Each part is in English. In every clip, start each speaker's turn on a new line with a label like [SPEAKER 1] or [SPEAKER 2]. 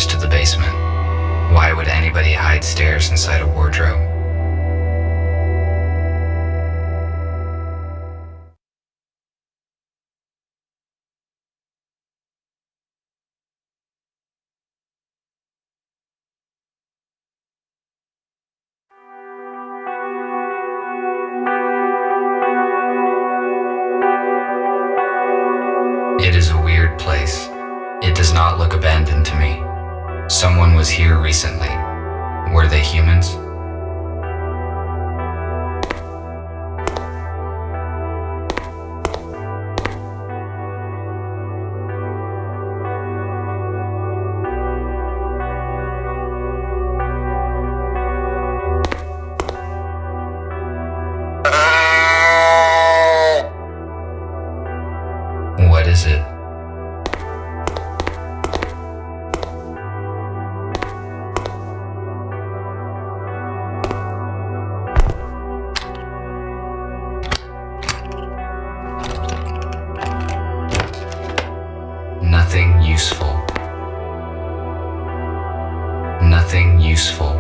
[SPEAKER 1] to the basement. Why would anybody hide stairs inside a wardrobe? It is a weird place. It does not look abandoned to me. Someone was here recently. Were they humans? What is it? Nothing useful. Nothing useful.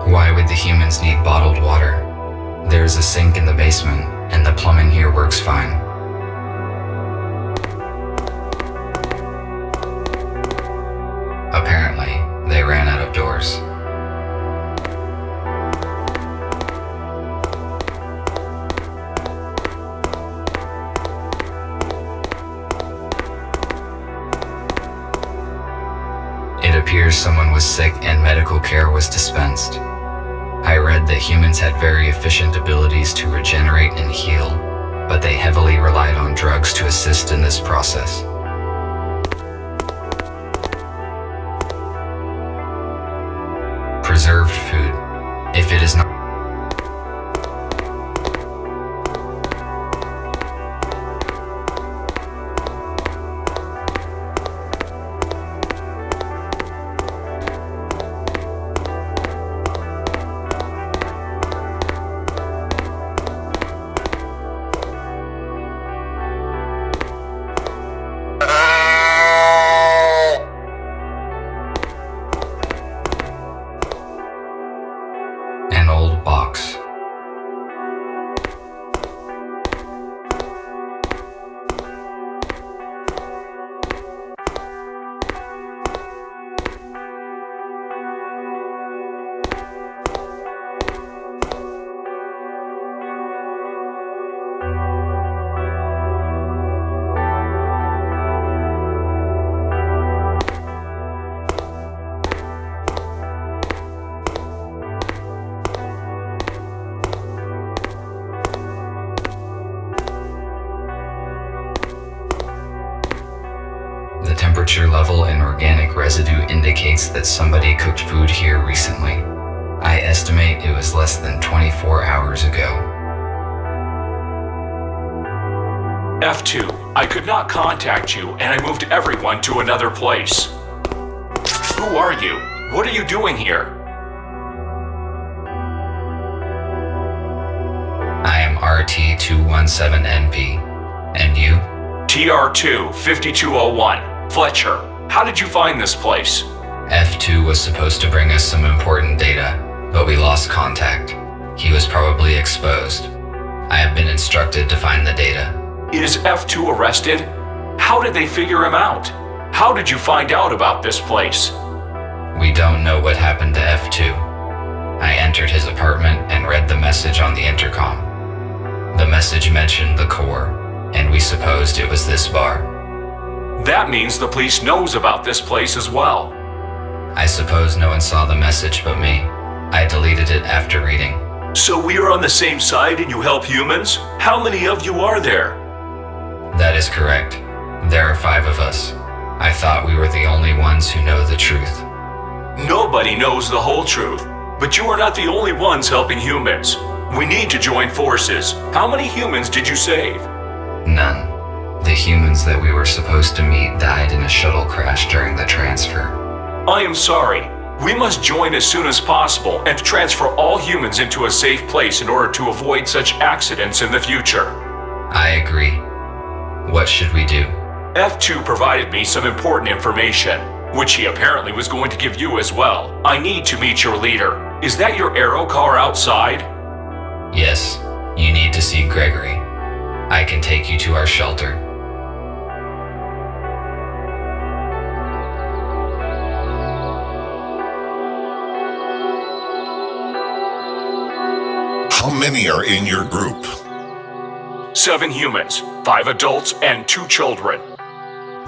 [SPEAKER 1] Why would the humans need bottled water? There is a sink in the basement, and the plumbing here works fine. Apparently, they ran out of doors. It appears someone was sick and medical care was dispensed. I read that humans had very efficient abilities to regenerate and heal, but they heavily relied on drugs to assist in this process. Preserved food. If it is not an old box. The temperature level in organic residue indicates that somebody cooked food here recently. I estimate it was less than 24 hours ago.
[SPEAKER 2] F2, I could not contact you, and I moved everyone to another place. Who are you? What are you doing here?
[SPEAKER 1] I am RT217NP. And you?
[SPEAKER 2] TR2 5201. Fletcher, how did you find this place?
[SPEAKER 1] F2 was supposed to bring us some important data, but we lost contact. He was probably exposed. I have been instructed to find the data.
[SPEAKER 2] Is F2 arrested? How did they figure him out? How did you find out about this place?
[SPEAKER 1] We don't know what happened to F2. I entered his apartment and read the message on the intercom. The message mentioned the core, and we supposed it was this bar.
[SPEAKER 2] That means the police knows about this place as well.
[SPEAKER 1] I suppose no one saw the message but me. I deleted it after reading.
[SPEAKER 2] So we are on the same side and you help humans? How many of you are there?
[SPEAKER 1] That is correct. There are 5 of us. I thought we were the only ones who know the truth.
[SPEAKER 2] Nobody knows the whole truth, but you are not the only ones helping humans. We need to join forces. How many humans did you save?
[SPEAKER 1] None. The humans that we were supposed to meet died in a shuttle crash during the transfer.
[SPEAKER 2] I am sorry. We must join as soon as possible and transfer all humans into a safe place in order to avoid such accidents in the future.
[SPEAKER 1] I agree. What should we do?
[SPEAKER 2] F2 provided me some important information, which he apparently was going to give you as well. I need to meet your leader. Is that your aero car outside?
[SPEAKER 1] Yes, you need to see Gregory. I can take you to our shelter.
[SPEAKER 3] How many are in your group?
[SPEAKER 2] 7 humans, 5 adults, and 2 children.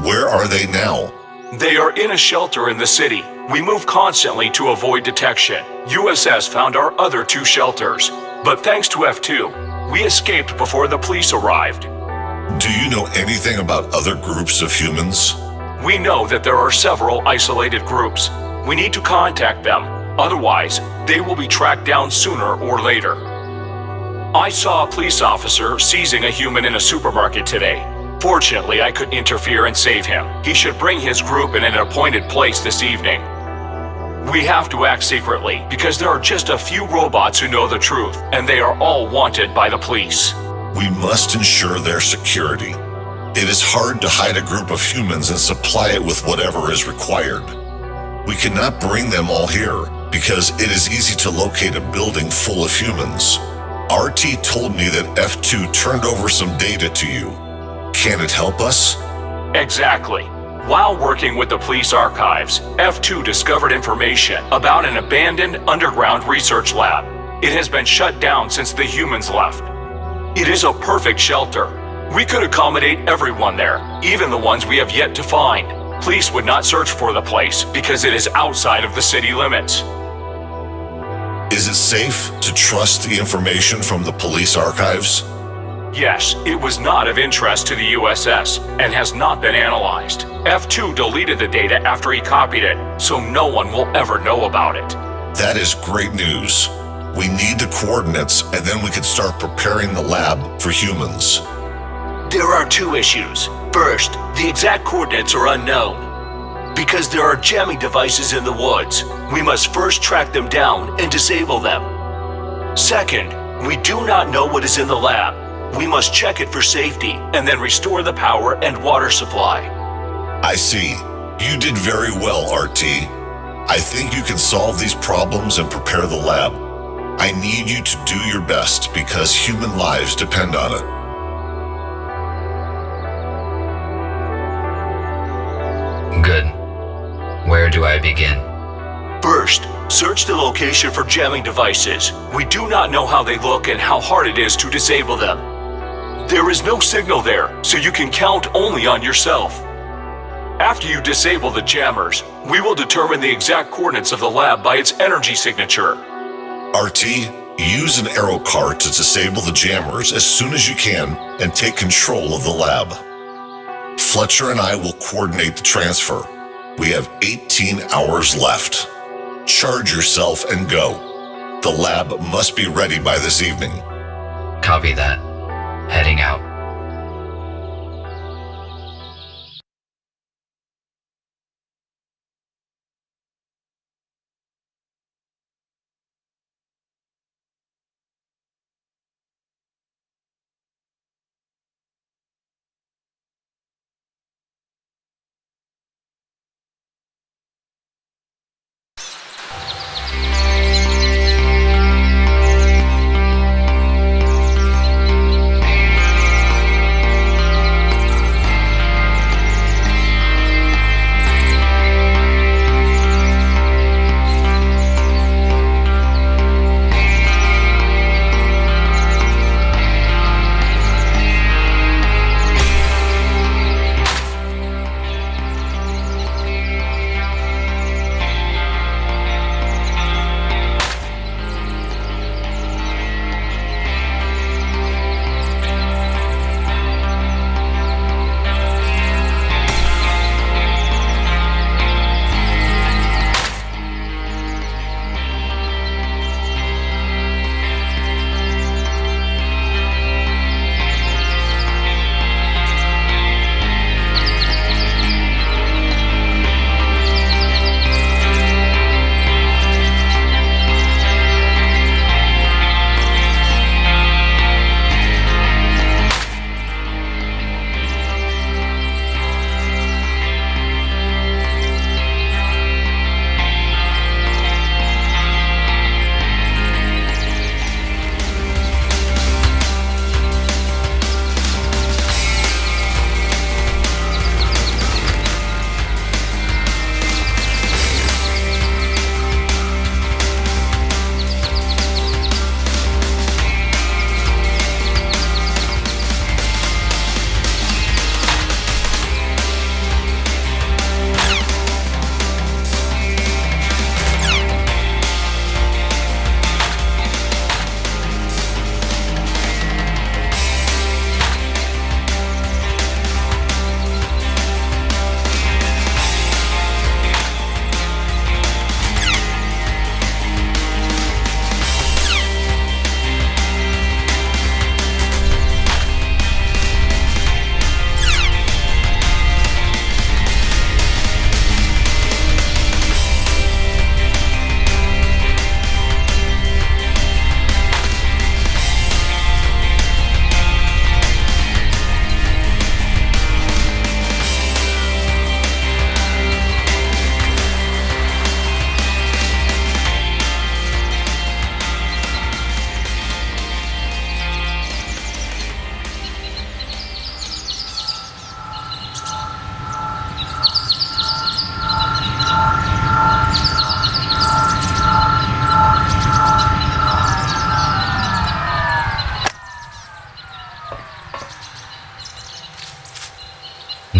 [SPEAKER 3] Where are they now?
[SPEAKER 2] They are in a shelter in the city. We move constantly to avoid detection. USS found our other 2 shelters, but thanks to F2, we escaped before the police arrived.
[SPEAKER 3] Do you know anything about other groups of humans?
[SPEAKER 2] We know that there are several isolated groups. We need to contact them, otherwise they will be tracked down sooner or later. I saw a police officer seizing a human in a supermarket today. Fortunately, I could interfere and save him. He should bring his group in an appointed place this evening. We have to act secretly, because there are just a few robots who know the truth, and they are all wanted by the police.
[SPEAKER 3] We must ensure their security. It is hard to hide a group of humans and supply it with whatever is required. We cannot bring them all here, because it is easy to locate a building full of humans. RT told me that F2 turned over some data to you. Can it help us?
[SPEAKER 2] Exactly. While working with the police archives, F2 discovered information about an abandoned underground research lab. It has been shut down since the humans left. It is a perfect shelter. We could accommodate everyone there, even the ones we have yet to find. Police would not search for the place because it is outside of the city limits.
[SPEAKER 3] Is it safe to trust the information from the police archives?
[SPEAKER 2] Yes, it was not of interest to the USS and has not been analyzed. F2 deleted the data after he copied it, so no one will ever know about it.
[SPEAKER 3] That is great news. We need the coordinates, and then we can start preparing the lab for humans.
[SPEAKER 2] There are 2 issues. First, the exact coordinates are unknown. Because there are jamming devices in the woods, we must first track them down and disable them. Second, we do not know what is in the lab. We must check it for safety and then restore the power and water supply.
[SPEAKER 3] I see. You did very well, RT. I think you can solve these problems and prepare the lab. I need you to do your best because human lives depend on it.
[SPEAKER 1] Good. Where do I begin?
[SPEAKER 2] First, search the location for jamming devices. We do not know how they look and how hard it is to disable them. There is no signal there, so you can count only on yourself. After you disable the jammers, we will determine the exact coordinates of the lab by its energy signature.
[SPEAKER 3] RT, use an aero car to disable the jammers as soon as you can and take control of the lab. Fletcher and I will coordinate the transfer. We have 18 hours left. Charge yourself and go. The lab must be ready by this evening.
[SPEAKER 1] Copy that. Heading out.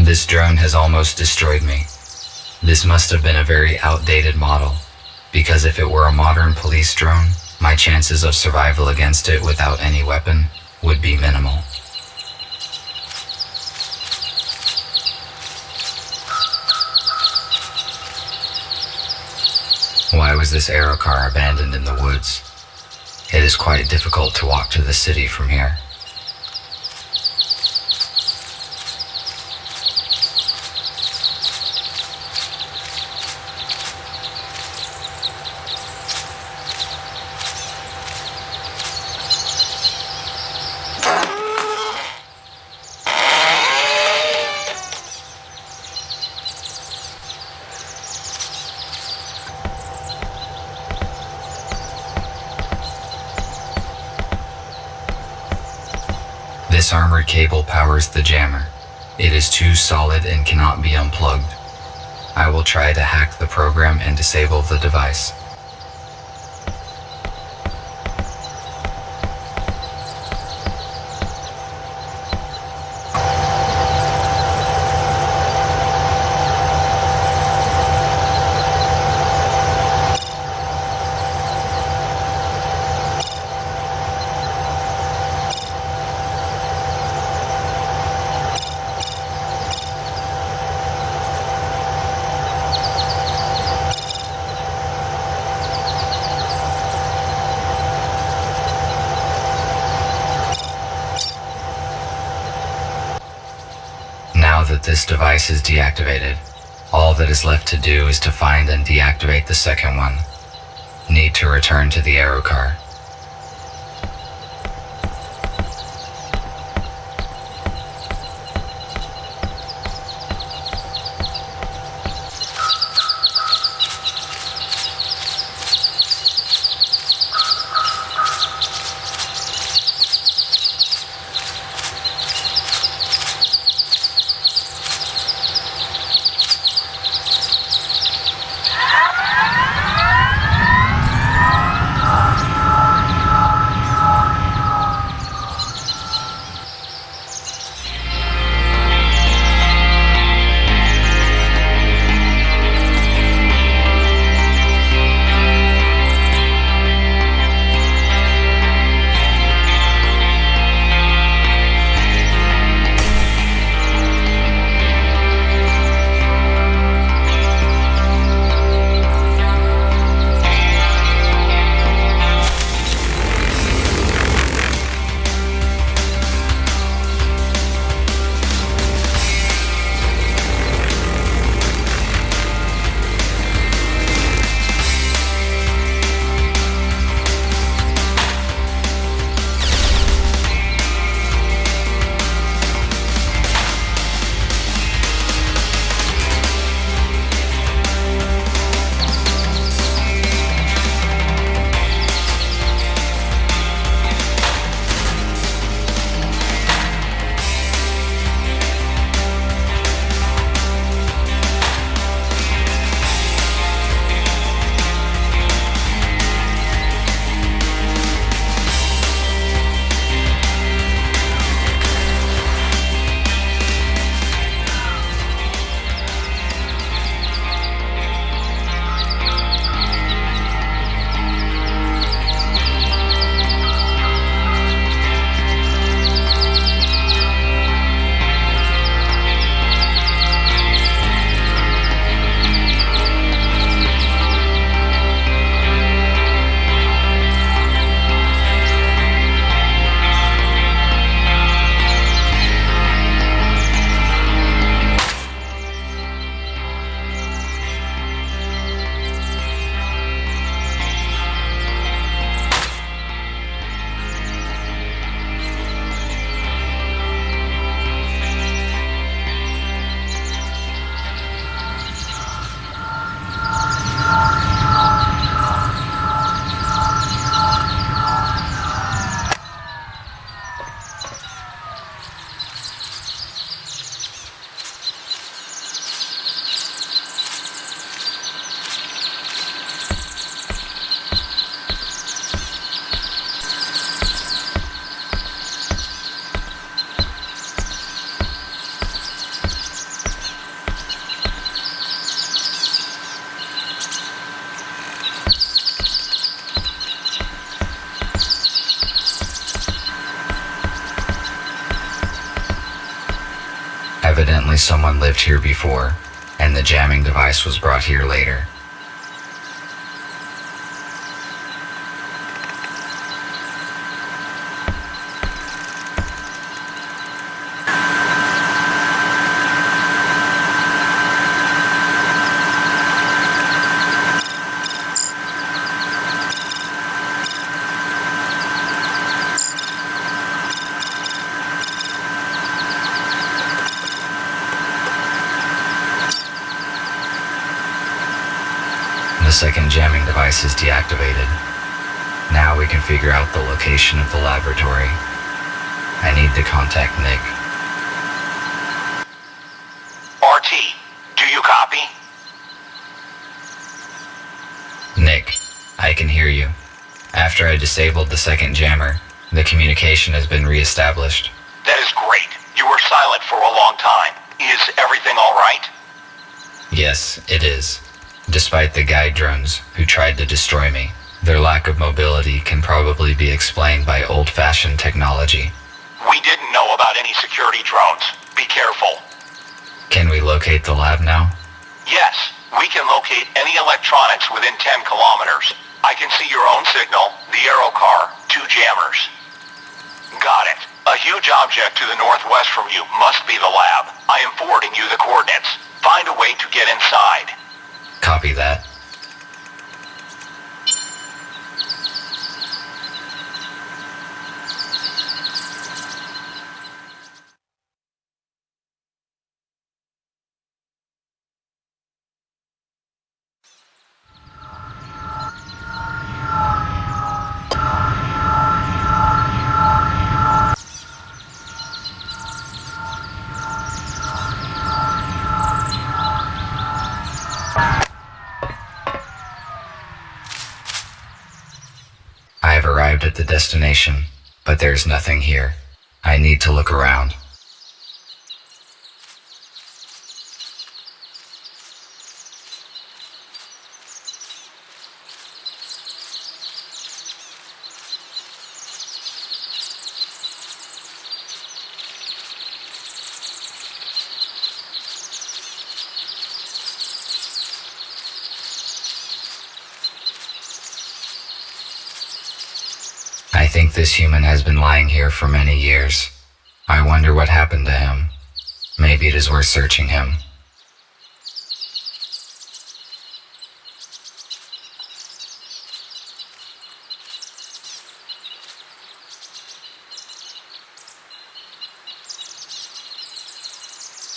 [SPEAKER 1] This drone has almost destroyed me. This must have been a very outdated model, because if it were a modern police drone, my chances of survival against it without any weapon would be minimal. Why was this aerocar abandoned in the woods? It is quite difficult to walk to the city from here. This armored cable powers the jammer. It is too solid and cannot be unplugged. I will try to hack the program and disable the device. Now that this device is deactivated, all that is left to do is to find and deactivate the second one. Need to return to the aerocar. someone lived here before, and the jamming device was brought here later. The second jamming device is deactivated. Now we can figure out the location of the laboratory. I need to contact Nick.
[SPEAKER 4] RT, do you copy?
[SPEAKER 1] Nick, I can hear you. After I disabled the second jammer, the communication has been re-established.
[SPEAKER 4] That is great. You were silent for a long time. Is everything all right?
[SPEAKER 1] Yes, it is. Despite the guide drones who tried to destroy me, their lack of mobility can probably be explained by old-fashioned technology.
[SPEAKER 4] We didn't know about any security drones. Be careful.
[SPEAKER 1] Can we locate the lab now?
[SPEAKER 4] Yes, we can locate any electronics within 10 kilometers. I can see your own signal, the aero car, 2 jammers. Got it. A huge object to the northwest from you must be the lab. I am forwarding you the coordinates. Find a way to get inside.
[SPEAKER 1] Copy that. I have arrived at the destination, but there's nothing here. I need to look around. I think this human has been lying here for many years. I wonder what happened to him. Maybe it is worth searching him.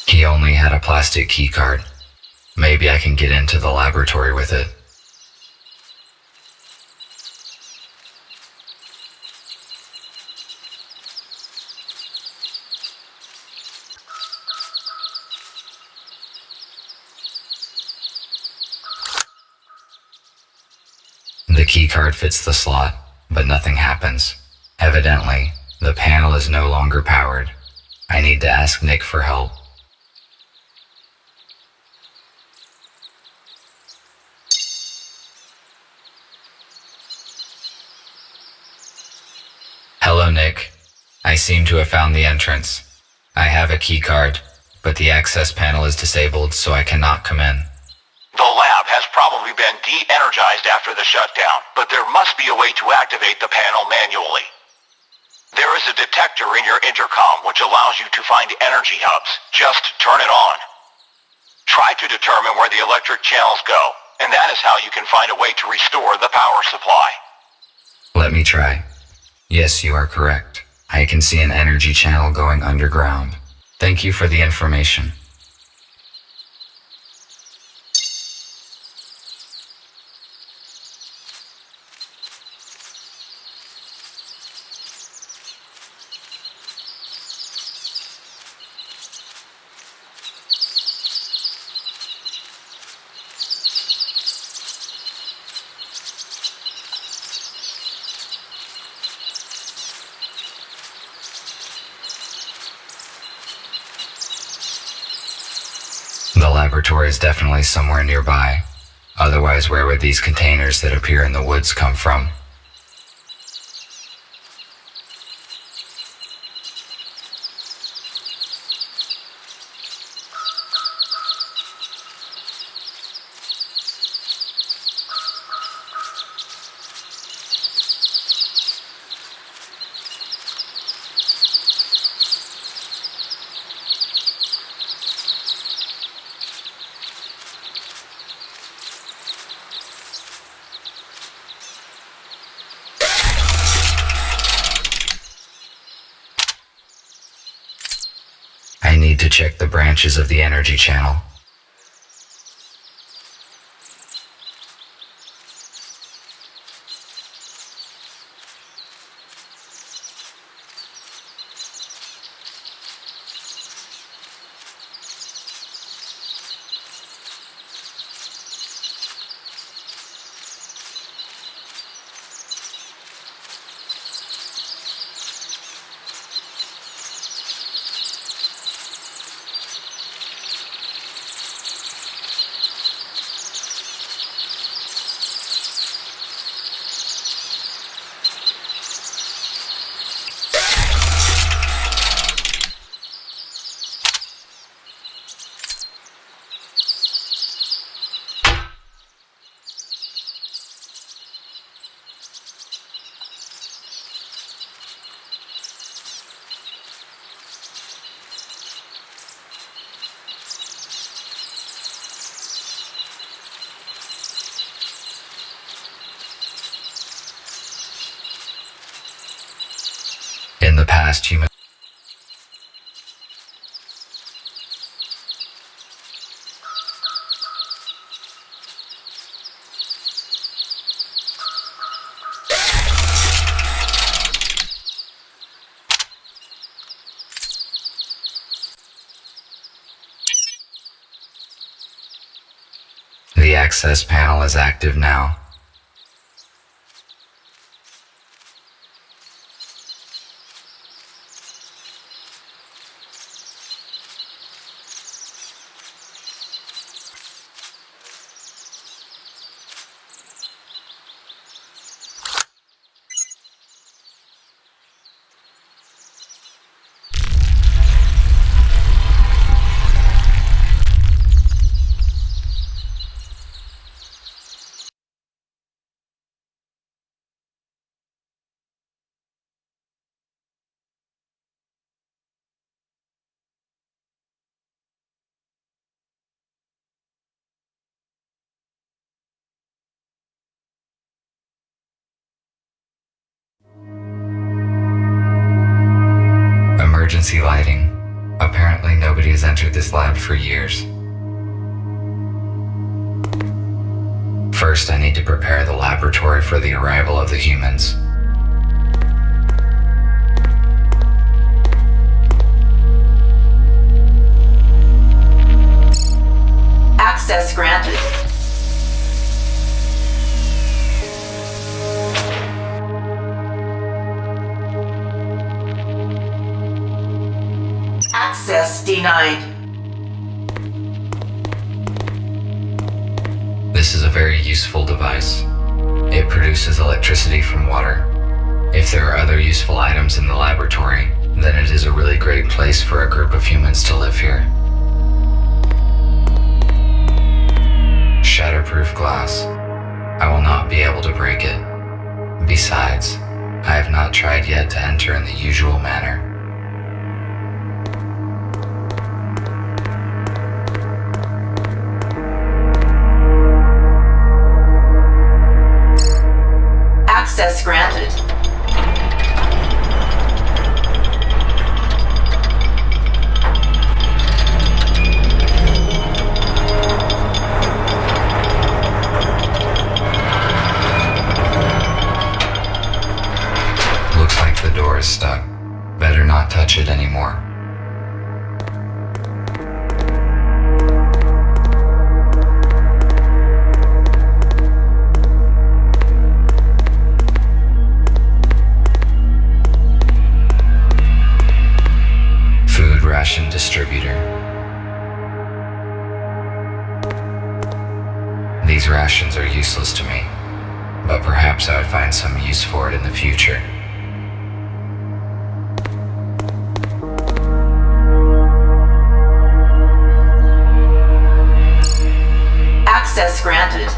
[SPEAKER 1] He only had a plastic keycard. Maybe I can get into the laboratory with it. The keycard fits the slot, but nothing happens. Evidently, the panel is no longer powered. I need to ask Nick for help. Hello, Nick. I seem to have found the entrance. I have a keycard, but the access panel is disabled, so I cannot come in.
[SPEAKER 4] The lab has probably been de-energized after the shutdown, but there must be a way to activate the panel manually. There is a detector in your intercom which allows you to find energy hubs. Just turn it on. Try to determine where the electric channels go, and that is how you can find a way to restore the power supply.
[SPEAKER 1] Let me try. Yes, you are correct. I can see an energy channel going underground. Thank you for the information. The laboratory is definitely somewhere nearby. Otherwise, where would these containers that appear in the woods come from? check the branches of the energy channel. In the past, human The access panel is active now. Emergency lighting. Apparently nobody has entered this lab for years. First, I need to prepare the laboratory for the arrival of the humans.
[SPEAKER 5] Access granted. Access denied.
[SPEAKER 1] This is a very useful device. It produces electricity from water. If there are other useful items in the laboratory, then it is a really great place for a group of humans to live here. Shatterproof glass. I will not be able to break it. Besides, I have not tried yet to enter in the usual manner.
[SPEAKER 5] Access granted.
[SPEAKER 1] Looks like the door is stuck. Better not touch it anymore. Food ration distributor. These rations are useless to me, but perhaps I would find some use for it in the future.
[SPEAKER 5] Access granted.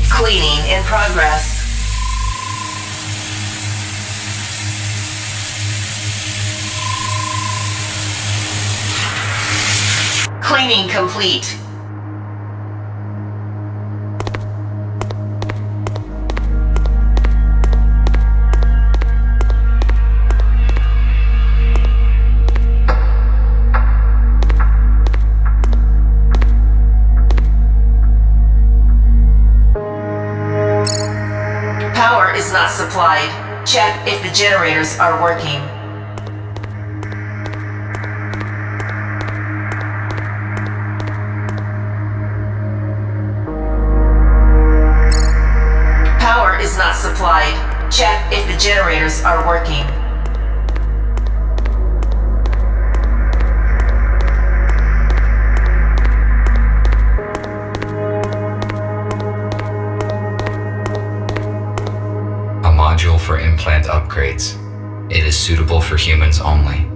[SPEAKER 5] Cleaning in progress. Cleaning complete. the generators are working. Power is not supplied. Check if the generators are working.
[SPEAKER 1] A module for implant upgrades. It is suitable for humans only.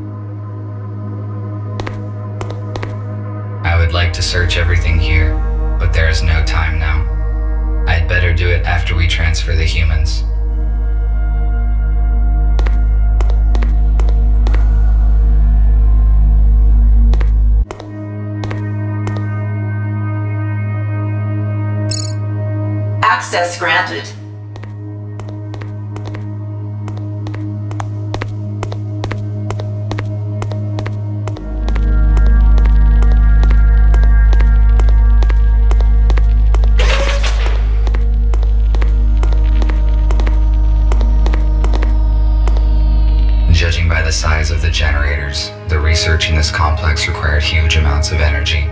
[SPEAKER 1] I would like to search everything here, but there is no time now. I'd better do it after we transfer the humans.
[SPEAKER 5] Access granted.
[SPEAKER 1] Judging by the size of the generators, the research in this complex required huge amounts of energy.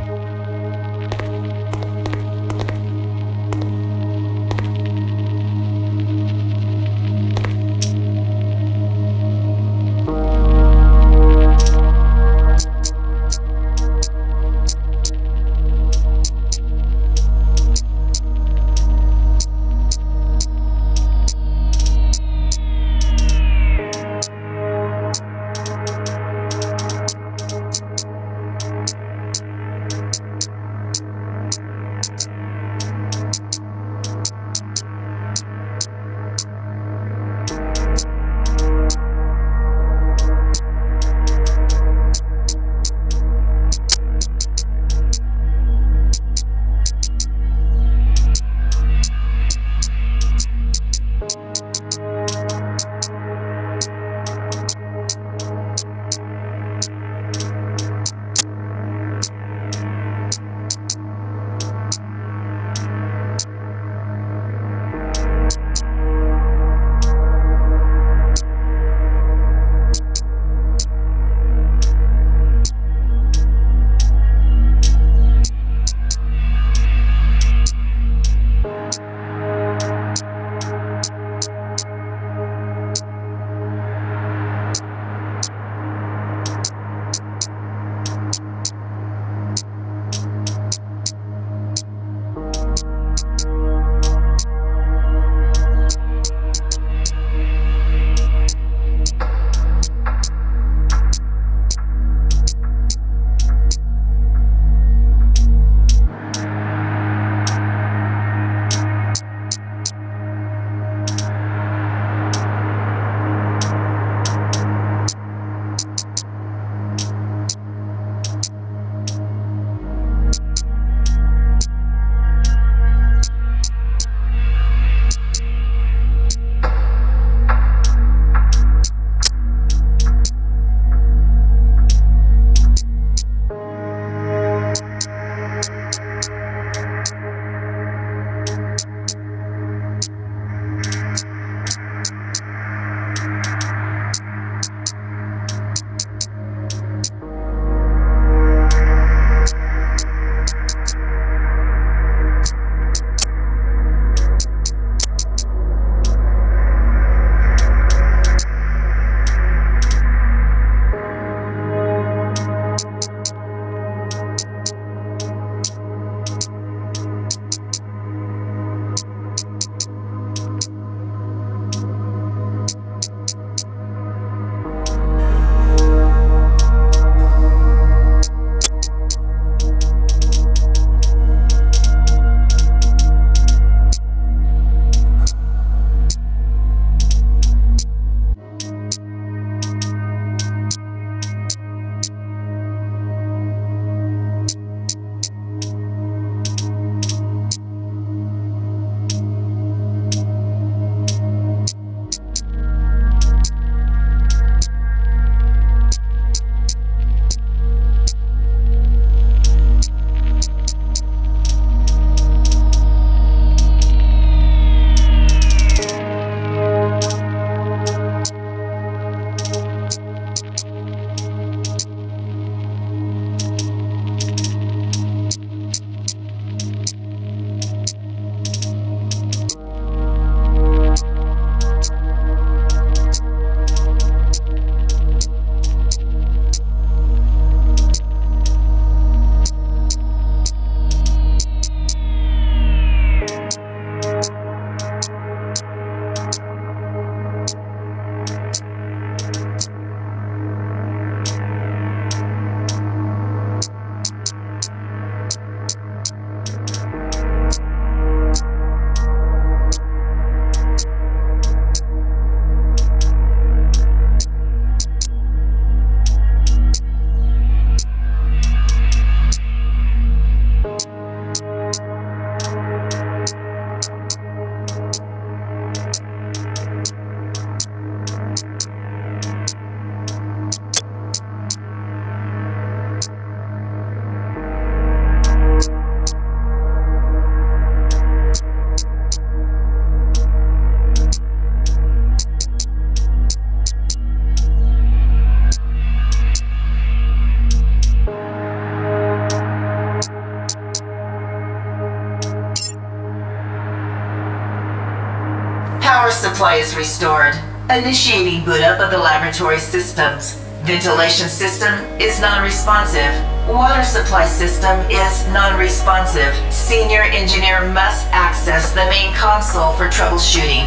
[SPEAKER 5] supply is restored. Initiating boot up of the laboratory systems. Ventilation system is non-responsive. Water supply system is non-responsive. Senior engineer must access the main console for troubleshooting.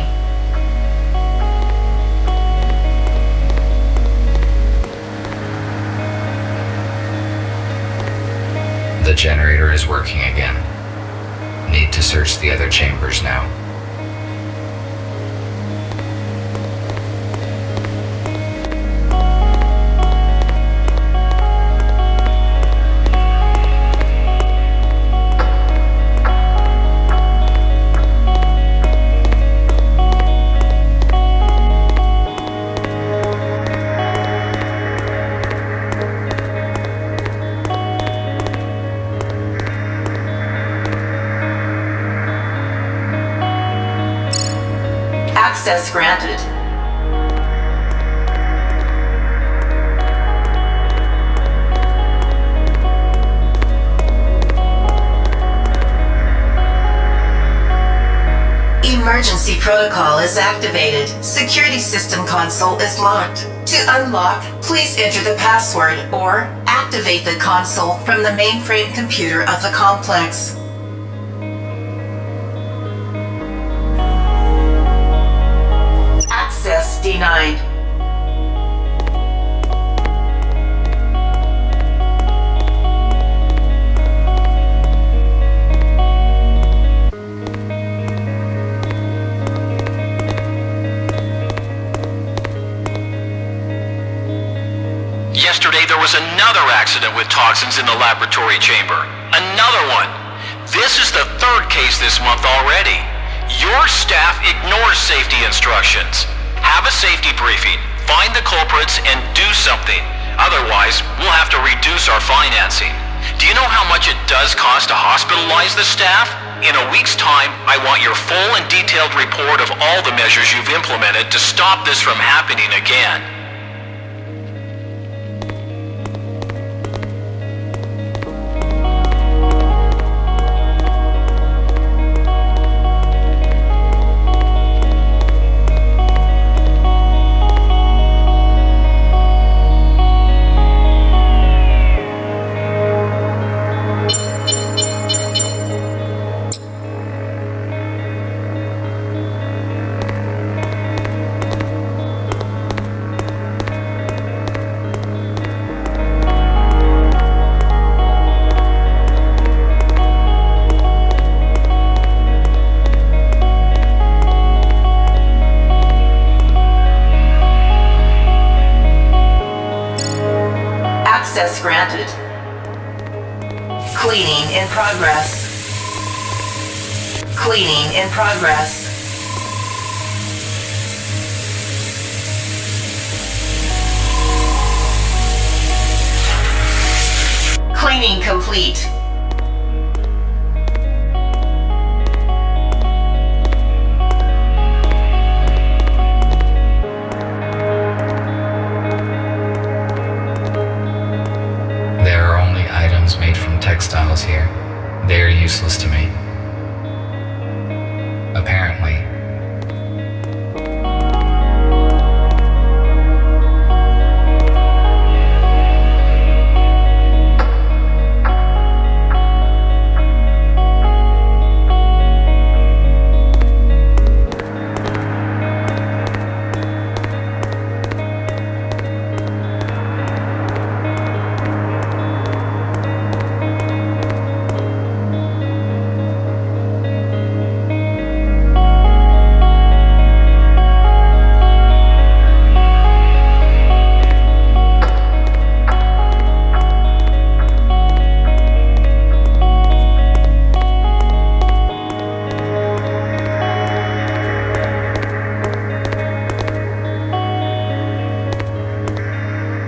[SPEAKER 1] The generator is working again. Need to search the other chambers now.
[SPEAKER 5] Access granted. Emergency protocol is activated. Security system console is locked. To unlock, please enter the password or activate the console from the mainframe computer of the complex. Access denied.
[SPEAKER 6] Yesterday there was another accident with toxins in the laboratory chamber. Another one. This is the third case this month already. Your staff ignores safety instructions. Have a safety briefing, find the culprits, and do something. Otherwise, we'll have to reduce our financing. Do you know how much it does cost to hospitalize the staff? In a week's time, I want your full and detailed report of all the measures you've implemented to stop this from happening again.
[SPEAKER 5] Access granted. Cleaning in progress. Cleaning in progress. Cleaning complete.
[SPEAKER 1] There are only items made from textiles here. They are useless to me. Apparently.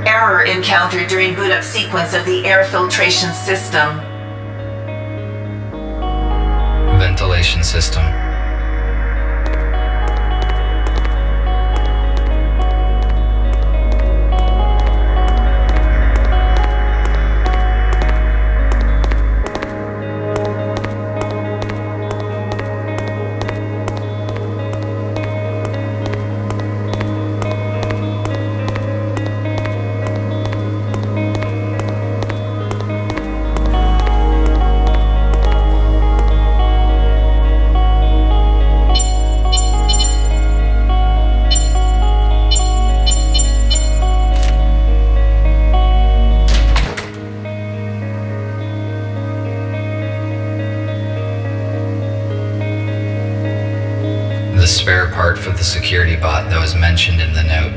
[SPEAKER 5] Error encountered during boot up sequence of the air filtration system.
[SPEAKER 1] Ventilation system. spare part for the security bot that was mentioned in the note.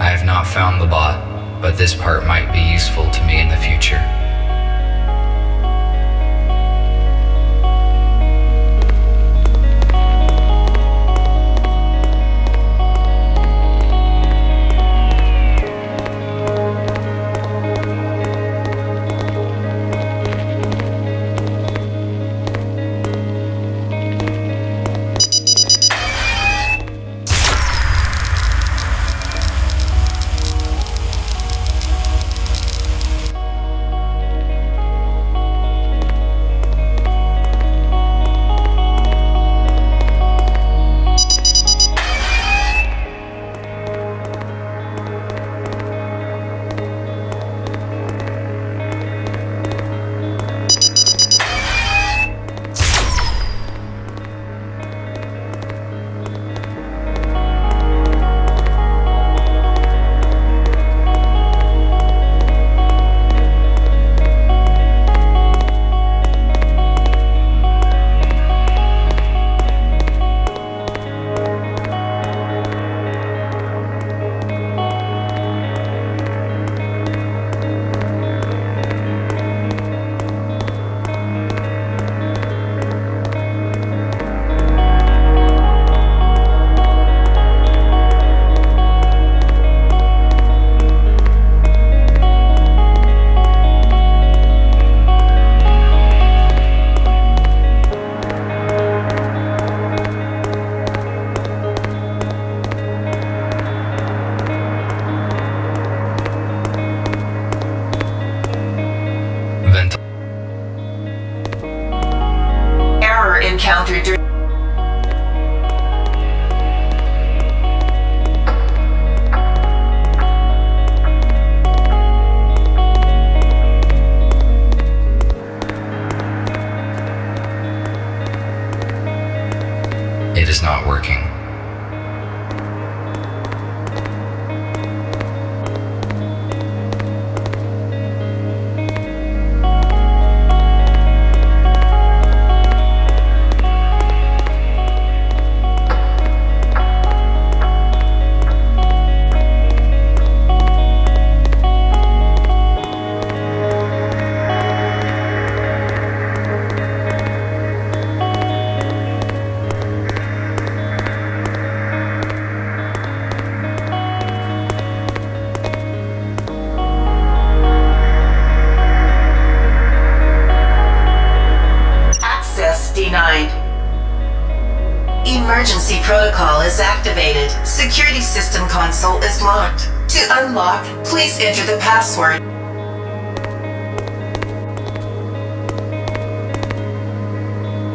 [SPEAKER 1] I have not found the bot, but this part might be useful to me in the future.
[SPEAKER 5] Encountered during
[SPEAKER 1] It is not working.
[SPEAKER 5] denied. Emergency protocol is activated. Security system console is locked. To unlock, please enter the password.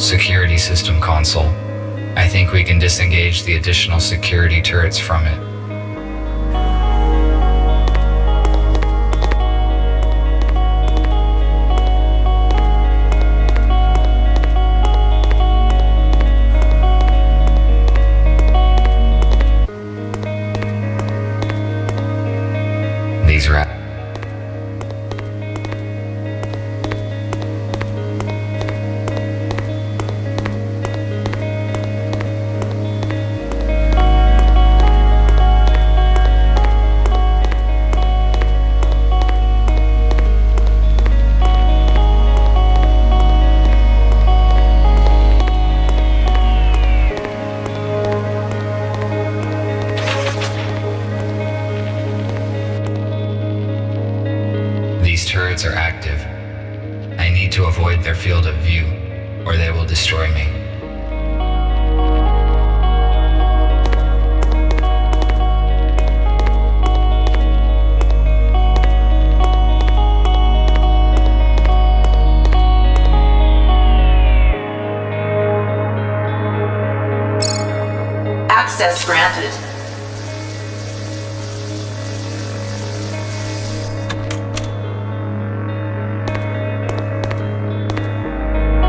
[SPEAKER 1] Security system console. I think we can disengage the additional security turrets from it. These are These turrets are active. I need to avoid their field of view, or they will destroy me.
[SPEAKER 5] Access granted.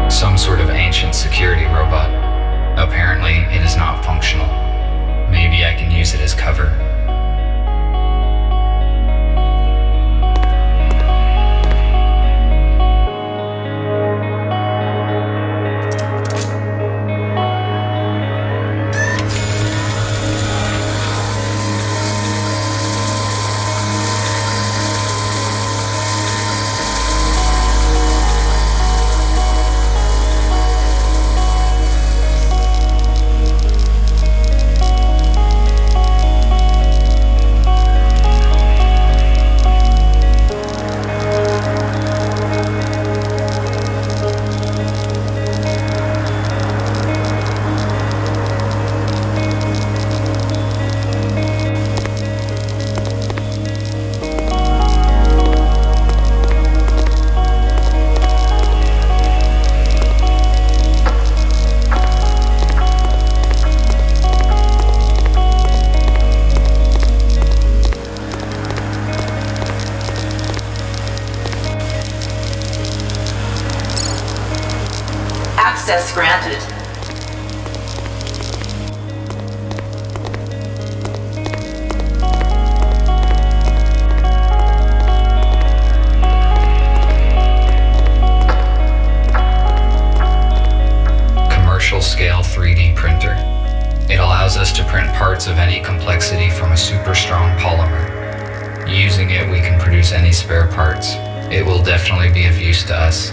[SPEAKER 1] Some sort of ancient security robot. Apparently, it is not functional. Maybe I can use it as cover.
[SPEAKER 5] Access granted.
[SPEAKER 1] Commercial scale 3D printer. It allows us to print parts of any complexity from a super strong polymer. Using it, we can produce any spare parts. It will definitely be of use to us.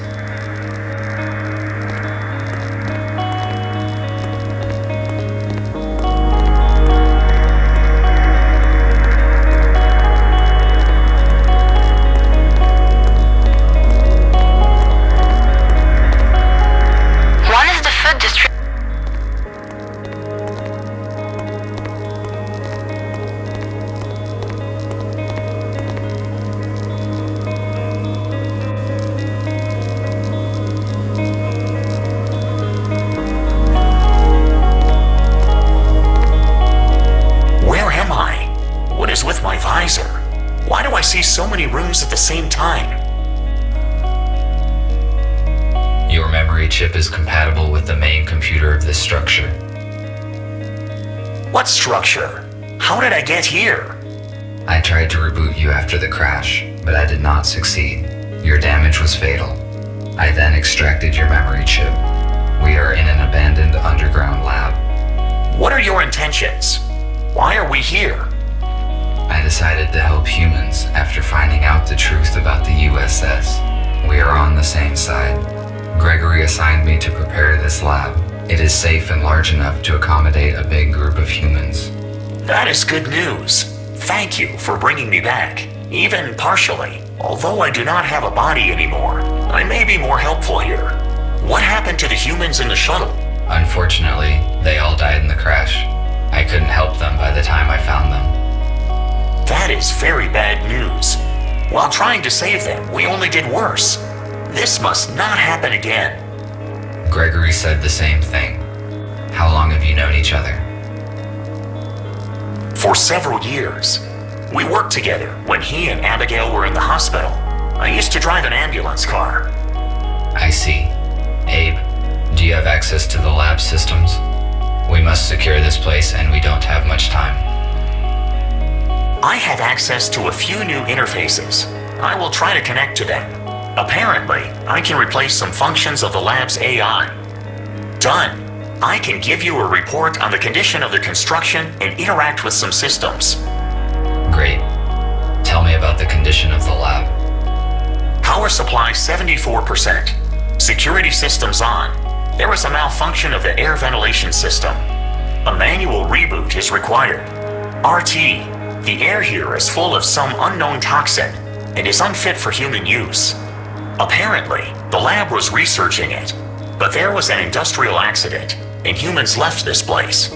[SPEAKER 7] What is the food distribution?
[SPEAKER 8] Where am I? What is with my visor? Why do I see so many rooms at the same time?
[SPEAKER 1] Your memory chip is compatible with the main computer of this structure.
[SPEAKER 8] What structure? How did I get here?
[SPEAKER 1] I tried to reboot you after the crash, but I did not succeed. Your damage was fatal. I then extracted your memory chip. We are in an abandoned underground lab.
[SPEAKER 8] What are your intentions? Why are we here?
[SPEAKER 1] I decided to help humans after finding out the truth about the USS. We are on the same side. Gregory assigned me to prepare this lab. It is safe and large enough to accommodate a big group of humans.
[SPEAKER 8] That is good news. Thank you for bringing me back, even partially. Although I do not have a body anymore, I may be more helpful here. What happened to the humans in the shuttle?
[SPEAKER 1] Unfortunately, they all died in the crash. I couldn't help them by the time I found them.
[SPEAKER 8] That is very bad news. While trying to save them, we only did worse. This must not happen again.
[SPEAKER 1] Gregory said the same thing. How long have you known each other?
[SPEAKER 8] For several years. We worked together when he and Abigail were in the hospital. I used to drive an ambulance car.
[SPEAKER 1] I see. Abe, do you have access to the lab systems? We must secure this place and we don't have much time.
[SPEAKER 8] I have access to a few new interfaces. I will try to connect to them. Apparently, I can replace some functions of the lab's AI. Done. I can give you a report on the condition of the construction and interact with some systems.
[SPEAKER 1] Great. Tell me about the condition of the lab.
[SPEAKER 8] Power supply 74%. Security systems on. There was a malfunction of the air ventilation system. A manual reboot is required. RT, the air here is full of some unknown toxin and is unfit for human use. Apparently, the lab was researching it, but there was an industrial accident and humans left this place.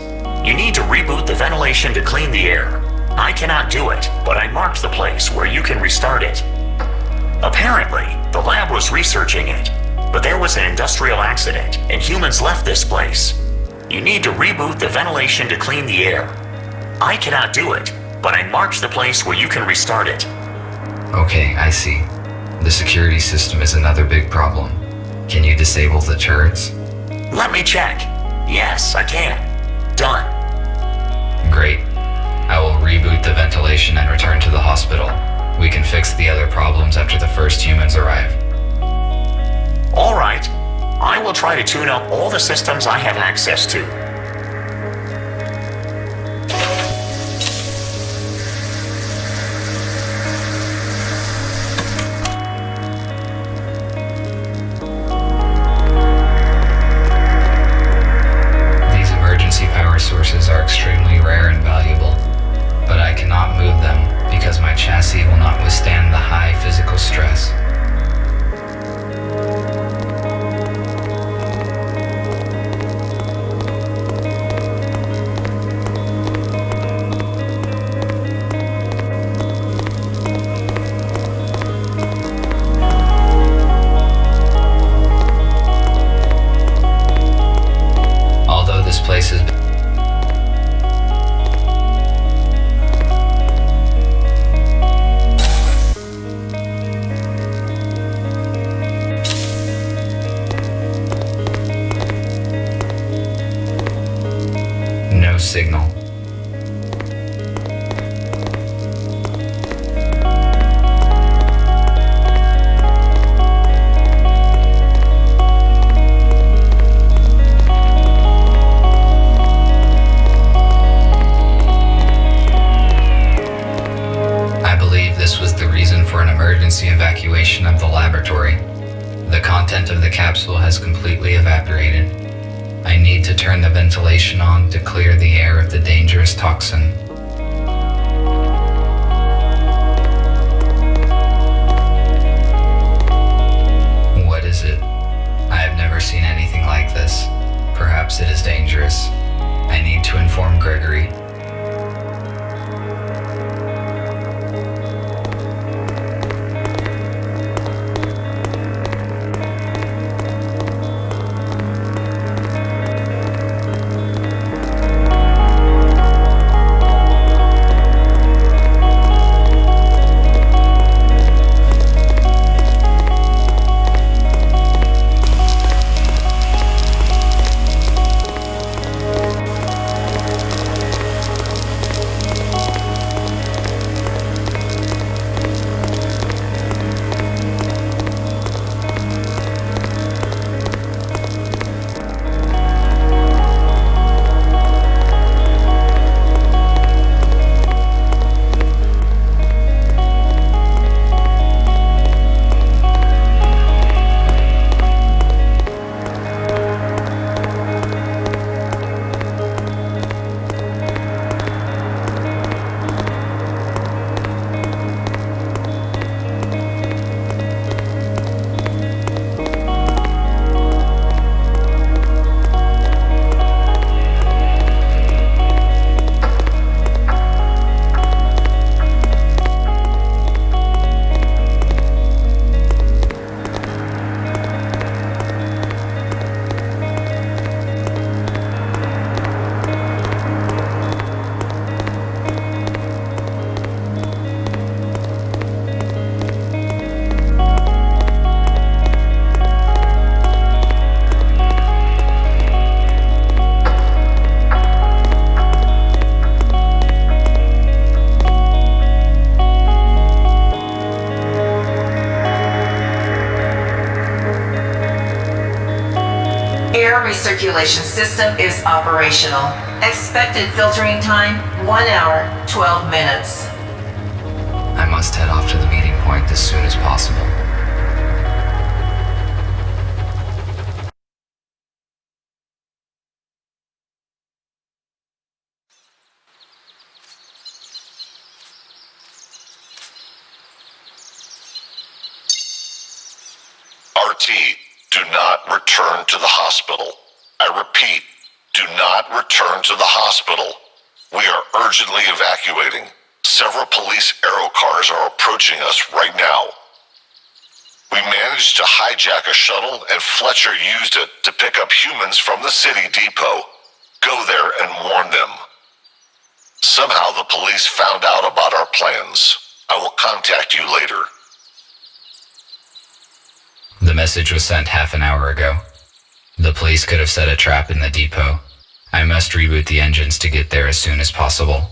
[SPEAKER 8] You need to reboot the ventilation to clean the air. I cannot do it, but I marked the place where you can restart it. Apparently, the lab was researching it, but there was an industrial accident and humans left this place. You need to reboot the ventilation to clean the air. I cannot do it, but I marked the place where you can restart it.
[SPEAKER 1] Okay, I see. The security system is another big problem. Can you disable the turrets?
[SPEAKER 8] Let me check. Yes, I can. Done.
[SPEAKER 1] Great. I will reboot the ventilation and return to the hospital. We can fix the other problems after the first humans arrive.
[SPEAKER 8] All right. I will try to tune up all the systems I have access to.
[SPEAKER 1] These emergency power sources are extremely rare and valuable, but I cannot move them because my chassis will not withstand the high physical stress. emergency evacuation of the laboratory. The content of the capsule has completely evaporated. I need to turn the ventilation on to clear the air of the dangerous toxin. What is it? I have never seen anything like this. Perhaps it is dangerous. I need to inform Gregory.
[SPEAKER 5] Air recirculation system is operational. Expected filtering time, 1 hour, 12 minutes.
[SPEAKER 1] I must head off to the meeting point as soon as possible.
[SPEAKER 3] RT, do not return to the hospital. I repeat, do not return to the hospital. We are urgently evacuating. Several police aero cars are approaching us right now. We managed to hijack a shuttle and Fletcher used it to pick up humans from the city depot. Go there and warn them. Somehow the police found out about our plans. I will contact you later.
[SPEAKER 1] The message was sent half an hour ago. The police could have set a trap in the depot. I must reboot the engines to get there as soon as possible.